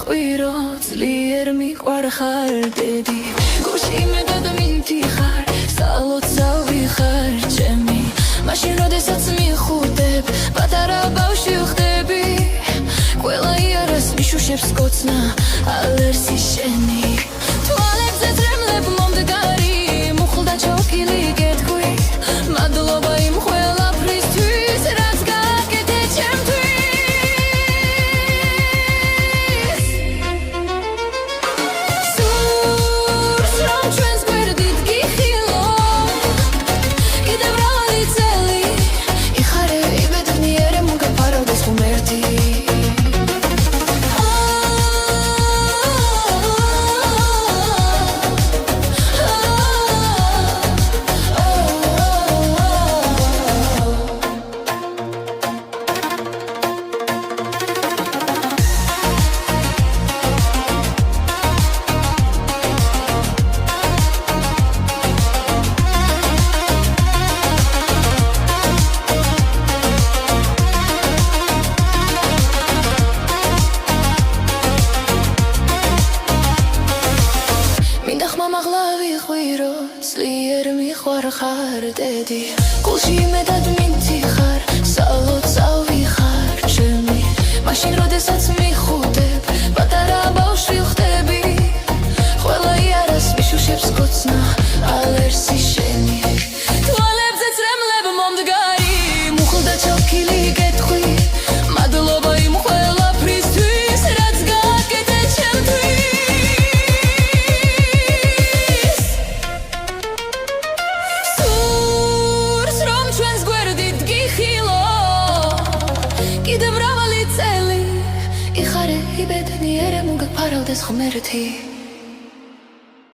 ვიხვირო ძლიერ მიყვარხარ დედი გულში მეტად მინდიხარ სალოცავი ხარ ჩემი მაშინ როდესაც მიხვდებ პატარა ბავშვი ვხდები ყველა იარას მიშუშებს კოცნა ალერსი შენი თვალებზე ძრემლებ მომდგარი მუხლდა ჩოქილი გეთქვი მადლობა იმ ყველაფრისთვის რაც გააკეთე ჩემთვის სურს რომ ჩვენს გვერდით გიხილო კიდევ მრავალი წელი იხარე იბედნიერე მოგაფარავდეს ღმერთი ძლიერ მიყვარხარ დედი გულში მეტად მინდიხარ სალოცავი ხარ ჩემი მაშინ როდესაც მიხვდებ პატარა ბავშვი ვხდები ყველა იარას მიშუშებს კოცნა ალერსი შენი თვალებზე ძრემლებ მომდგარი მუხლდა ჩოქილი გეთხვი მადლობა იმ ყველაფრისთვის რაც გააკეთე ჩემთვის კიდევ მრავალი წელი იხარე იბედნიერე მოგაფარავდეს ღმერთი